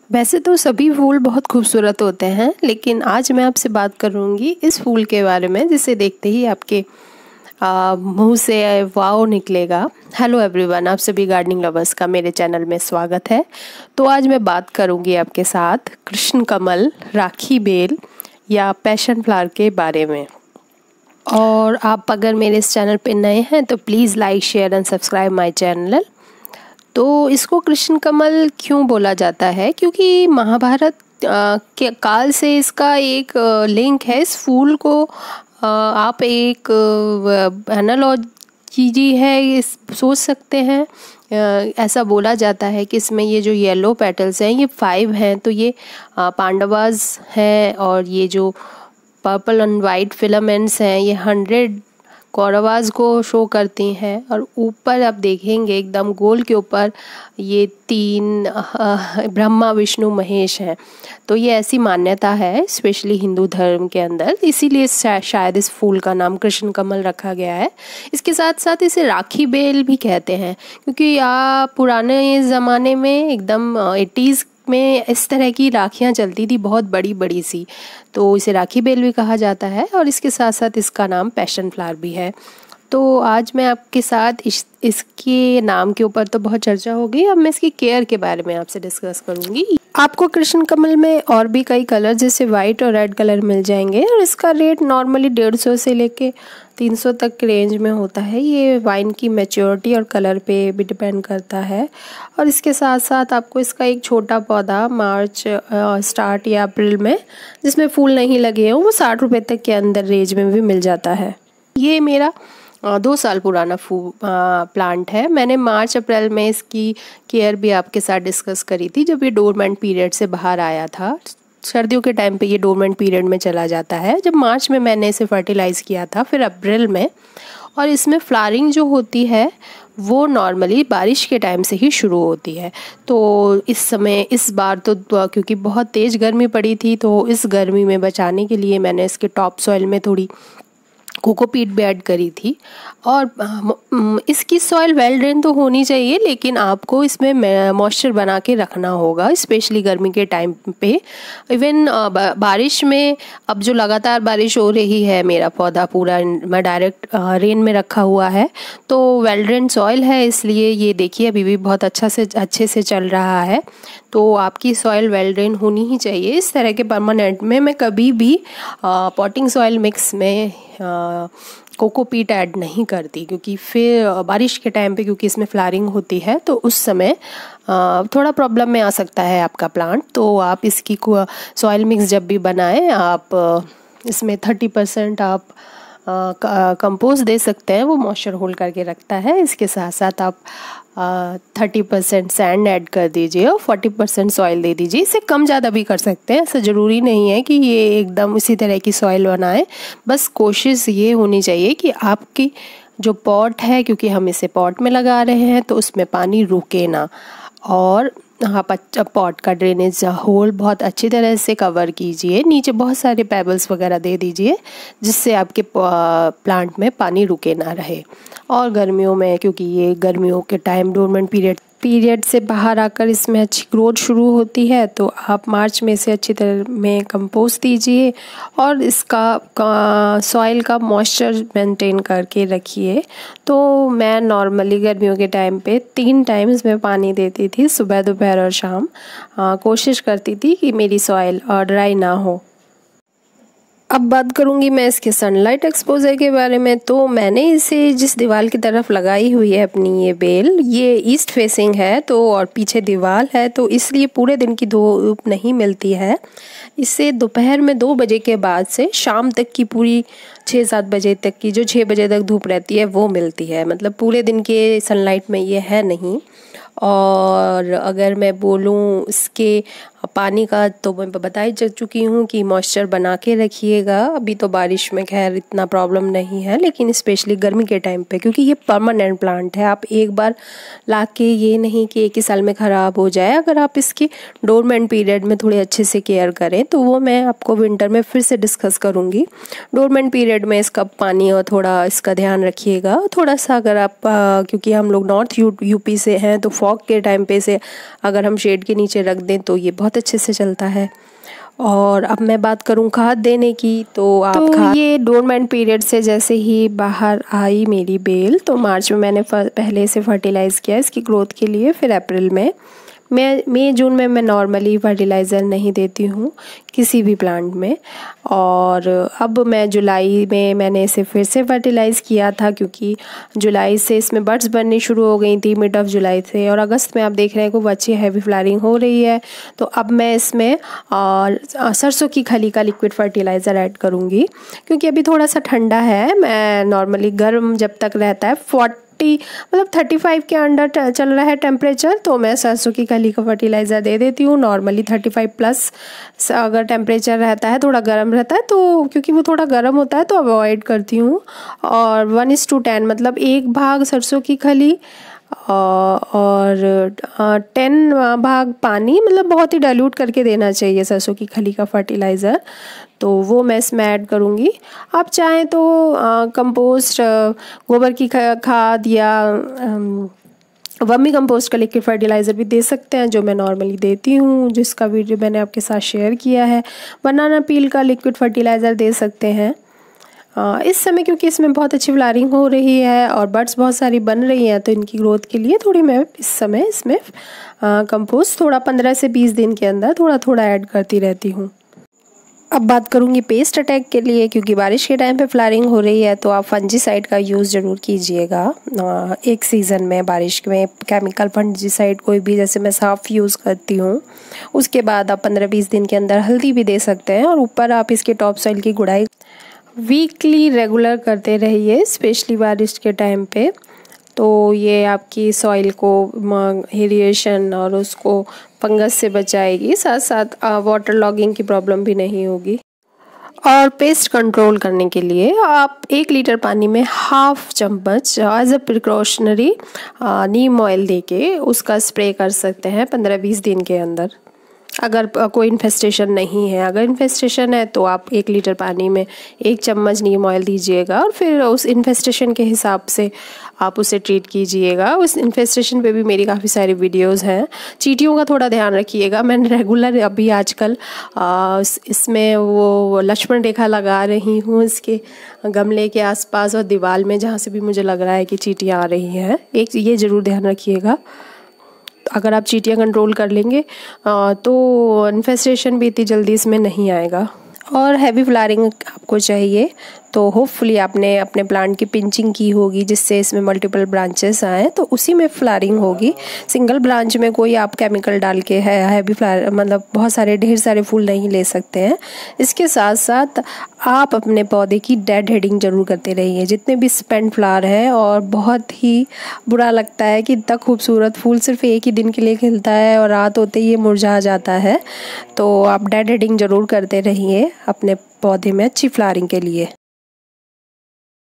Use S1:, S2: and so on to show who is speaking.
S1: वैसे तो सभी फूल बहुत खूबसूरत होते हैं, लेकिन आज मैं आपसे बात करूंगी इस फूल के बारे में जिसे देखते ही आपके मुंह से वाव निकलेगा। हेलो एवरीवन, आप सभी गार्डनिंग लवर्स का मेरे चैनल में स्वागत है। तो आज मैं बात करूंगी आपके साथ कृष्ण कमल, राखी बेल या पैशन फ्लावर के बारे में। और आप अगर मेरे इस चैनल पे नए हैं तो please like, share and subscribe my channel. तो इसको कृष्ण कमल क्यों बोला जाता है? क्योंकि महाभारत के काल से इसका एक लिंक है। इस फूल को आप एक एनालॉजी है इस सोच सकते हैं। ऐसा बोला जाता है कि इसमें ये जो येलो पेटल्स हैं ये 5 हैं, तो ये पांडवाज हैं, और ये जो पर्पल एंड वाइट फिलामेंट्स हैं ये 100 कौरवास को शो करती हैं। और ऊपर आप देखेंगे एकदम गोल के ऊपर ये 3 ब्रह्मा, विष्णु, महेश हैं। तो ये ऐसी मान्यता है स्पेशली हिंदू धर्म के अंदर, इसीलिए शायद इस फूल का नाम कृष्ण कमल रखा गया है। इसके साथ साथ इसे राखी बेल भी कहते हैं, क्योंकि पुराने ज़माने में एकदम 80s में इस तरह की राखियाँ चलती थी, बहुत बड़ी बड़ी सी, तो इसे राखी बेल भी कहा जाता है। और इसके साथ साथ इसका नाम पैशन फ्लावर भी है। तो आज मैं आपके साथ इसके नाम के ऊपर तो बहुत चर्चा हो गई, अब मैं इसकी केयर के बारे में आपसे डिस्कस करूंगी। आपको कृष्ण कमल में और भी कई कलर जैसे वाइट और रेड कलर मिल जाएंगे, और इसका रेट नॉर्मली 150 से लेके 300 तक के रेंज में होता है। ये वाइन की मैच्योरिटी और कलर पे भी डिपेंड करता है। और इसके साथ साथ आपको इसका एक छोटा पौधा मार्च स्टार्ट या अप्रैल में, जिसमें फूल नहीं लगे हों, वो 60 रुपये तक के अंदर रेंज में भी मिल जाता है। ये मेरा 2 साल पुराना प्लांट है। मैंने मार्च अप्रैल में इसकी केयर भी आपके साथ डिस्कस करी थी, जब ये डोरमेंट पीरियड से बाहर आया था। सर्दियों के टाइम पे ये डोरमेंट पीरियड में चला जाता है। जब मार्च में मैंने इसे फर्टिलाइज़ किया था, फिर अप्रैल में। और इसमें फ्लावरिंग जो होती है वो नॉर्मली बारिश के टाइम से ही शुरू होती है। तो इस बार तो क्योंकि बहुत तेज़ गर्मी पड़ी थी, तो इस गर्मी में बचाने के लिए मैंने इसके टॉप सॉइल में थोड़ी कोकोपीट भी ऐड करी थी। और इसकी सॉइल वेल ड्रेन तो होनी चाहिए, लेकिन आपको इसमें मॉइस्चर बना के रखना होगा, स्पेशली गर्मी के टाइम पे। इवन बारिश में, अब जो लगातार बारिश हो रही है, मेरा पौधा पूरा मैं डायरेक्ट रेन में रखा हुआ है, तो वेल ड्रेन सॉइल है, इसलिए ये देखिए अभी भी बहुत अच्छे से चल रहा है। तो आपकी सॉइल वेल ड्रेन होनी ही चाहिए। इस तरह के परमानेंट में मैं कभी भी पॉटिंग सॉइल मिक्स में कोकोपीट ऐड नहीं करती, क्योंकि फिर बारिश के टाइम पे, क्योंकि इसमें फ्लावरिंग होती है, तो उस समय थोड़ा प्रॉब्लम में आ सकता है आपका प्लांट। तो आप इसकी सॉइल मिक्स जब भी बनाएं, आप इसमें 30% आप कंपोस्ट दे सकते हैं, वो मॉइस्चर होल्ड करके रखता है। इसके साथ साथ आप 30% सैंड ऐड कर दीजिए और 40% सॉइल दे दीजिए। इससे कम ज़्यादा भी कर सकते हैं, ऐसा ज़रूरी नहीं है कि ये एकदम इसी तरह की सॉइल बनाएं। बस कोशिश ये होनी चाहिए कि आपकी जो पॉट है, क्योंकि हम इसे पॉट में लगा रहे हैं, तो उसमें पानी रुके ना। और आप पॉट का ड्रेनेज होल बहुत अच्छी तरह से कवर कीजिए, नीचे बहुत सारे पेबल्स वगैरह दे दीजिए, जिससे आपके प्लांट में पानी रुके ना रहे। और गर्मियों में, क्योंकि ये गर्मियों के टाइम डोरमेंट पीरियड से बाहर आकर इसमें अच्छी ग्रोथ शुरू होती है, तो आप मार्च में से अच्छी तरह में कंपोस्ट दीजिए और इसका सॉइल का मॉइस्चर मेंटेन करके रखिए। तो मैं नॉर्मली गर्मियों के टाइम पे 3 टाइम्स में पानी देती थी, सुबह, दोपहर और शाम। कोशिश करती थी कि मेरी सॉइल ड्राई ना हो। अब बात करूंगी मैं इसके सनलाइट एक्सपोजर के बारे में। तो मैंने इसे जिस दीवार की तरफ लगाई हुई है अपनी ये बेल, ये ईस्ट फेसिंग है, तो और पीछे दीवार है, तो इसलिए पूरे दिन की धूप नहीं मिलती है। इससे दोपहर में 2 बजे के बाद से शाम तक की पूरी 6-7 बजे तक की, जो 6 बजे तक धूप रहती है, वो मिलती है। मतलब पूरे दिन के सनलाइट में ये है नहीं। और अगर मैं बोलूँ इसके पानी का, तो मैं बता ही चुकी हूँ कि मॉइस्चर बना के रखिएगा। अभी तो बारिश में खैर इतना प्रॉब्लम नहीं है, लेकिन स्पेशली गर्मी के टाइम पे, क्योंकि ये परमानेंट प्लांट है, आप एक बार ला के, ये नहीं कि एक ही साल में ख़राब हो जाए। अगर आप इसके डोरमेंट पीरियड में थोड़ी अच्छे से केयर करें, तो वो मैं आपको विंटर में फिर से डिस्कस करूँगी। डोरमेंट पीरियड में इसका पानी और थोड़ा इसका ध्यान रखिएगा। थोड़ा सा अगर आप क्योंकि हम लोग नॉर्थ यूपी से हैं, तो फॉग के टाइम पे से अगर हम शेड के नीचे रख दें तो ये बहुत बहुत अच्छे से चलता है। और अब मैं बात करूं खाद देने की, तो ये डोरमेंट पीरियड से जैसे ही बाहर आई मेरी बेल, तो मार्च में मैंने पहले से फर्टिलाइज़ किया इसकी ग्रोथ के लिए। फिर अप्रैल में, मई जून में मैं नॉर्मली फर्टिलाइज़र नहीं देती हूँ किसी भी प्लांट में। और अब मैं जुलाई में मैंने इसे फिर से फर्टिलाइज़ किया था, क्योंकि जुलाई से इसमें बड्स बननी शुरू हो गई थी, मिड ऑफ जुलाई से। और अगस्त में आप देख रहे हैं खूब अच्छी हैवी फ्लावरिंग हो रही है। तो अब मैं इसमें सरसों की खली का लिक्विड फर्टिलाइज़र ऐड करूँगी, क्योंकि अभी थोड़ा सा ठंडा है। मैं नॉर्मली गर्म जब तक रहता है 35 के अंडर चल रहा है टेम्परेचर, तो मैं सरसों की खली का फर्टिलाइज़र दे देती हूँ। नॉर्मली 35 प्लस अगर टेम्परेचर रहता है, थोड़ा गर्म रहता है, तो क्योंकि वो थोड़ा गर्म होता है तो अवॉइड करती हूँ। और 1:10 मतलब 1 भाग सरसों की खली और 10 भाग पानी, मतलब बहुत ही डाइल्यूट करके देना चाहिए सरसों की खली का फर्टिलाइज़र। तो वो मैं इसमें ऐड करूँगी। आप चाहें तो कंपोस्ट, गोबर की खाद या वर्मी कंपोस्ट का लिक्विड फर्टिलाइज़र भी दे सकते हैं, जो मैं नॉर्मली देती हूँ, जिसका वीडियो मैंने आपके साथ शेयर किया है। बनाना पील का लिक्विड फर्टिलाइज़र दे सकते हैं। इस समय क्योंकि इसमें बहुत अच्छी फ्लावरिंग हो रही है और बड्स बहुत सारी बन रही हैं, तो इनकी ग्रोथ के लिए थोड़ी मैं इस समय इसमें कंपोस्ट थोड़ा 15 से 20 दिन के अंदर थोड़ा थोड़ा ऐड करती रहती हूँ। अब बात करूँगी पेस्ट अटैक के लिए, क्योंकि बारिश के टाइम पे फ्लावरिंग हो रही है, तो आप फंजीसाइड का यूज़ ज़रूर कीजिएगा। एक सीज़न में बारिश में केमिकल फंजीसाइड कोई भी, जैसे मैं साफ यूज़ करती हूँ। उसके बाद आप 15-20 दिन के अंदर हल्दी भी दे सकते हैं। और ऊपर आप इसके टॉप सॉइल की गुड़ाई वीकली रेगुलर करते रहिए, स्पेशली बारिश के टाइम पे। तो ये आपकी सॉइल को एरिएशन और उसको फंगस से बचाएगी, साथ साथ वाटर लॉगिंग की प्रॉब्लम भी नहीं होगी। और पेस्ट कंट्रोल करने के लिए आप 1 लीटर पानी में ½ चम्मच as a precautionary neem oil देके उसका स्प्रे कर सकते हैं 15-20 दिन के अंदर, अगर कोई इन्फेस्टेशन नहीं है। अगर इन्फेस्टेशन है तो आप 1 लीटर पानी में 1 चम्मच नीम ऑयल दीजिएगा और फिर उस इन्फेस्टेशन के हिसाब से आप उसे ट्रीट कीजिएगा। उस इन्फेस्टेशन पे भी मेरी काफ़ी सारी वीडियोस हैं। चींटियों का थोड़ा ध्यान रखिएगा। मैंने रेगुलर अभी आजकल इसमें वो लक्ष्मण रेखा लगा रही हूँ इसके गमले के आसपास और दीवार में, जहाँ से भी मुझे लग रहा है कि चींटियाँ आ रही हैं। एक ये ज़रूर ध्यान रखिएगा। अगर आप चींटियाँ कंट्रोल कर लेंगे तो इन्फेस्टेशन भी इतनी जल्दी इसमें नहीं आएगा। और हैवी फ्लावरिंग आपको चाहिए तो होपफुली आपने अपने प्लांट की पिंचिंग की होगी, जिससे इसमें मल्टीपल ब्रांचेस आए, तो उसी में फ्लावरिंग होगी। सिंगल ब्रांच में कोई आप केमिकल डाल के हैवी फ्लावर मतलब बहुत सारे ढेर सारे फूल नहीं ले सकते हैं। इसके साथ साथ आप अपने पौधे की डेड हेडिंग जरूर करते रहिए, जितने भी स्पेंट फ्लावर है। और बहुत ही बुरा लगता है कि इतना खूबसूरत फूल सिर्फ एक ही दिन के लिए खिलता है और रात होते ही ये मुरझा जाता है। तो आप डेड हेडिंग जरूर करते रहिए अपने पौधे में अच्छी फ्लावरिंग के लिए।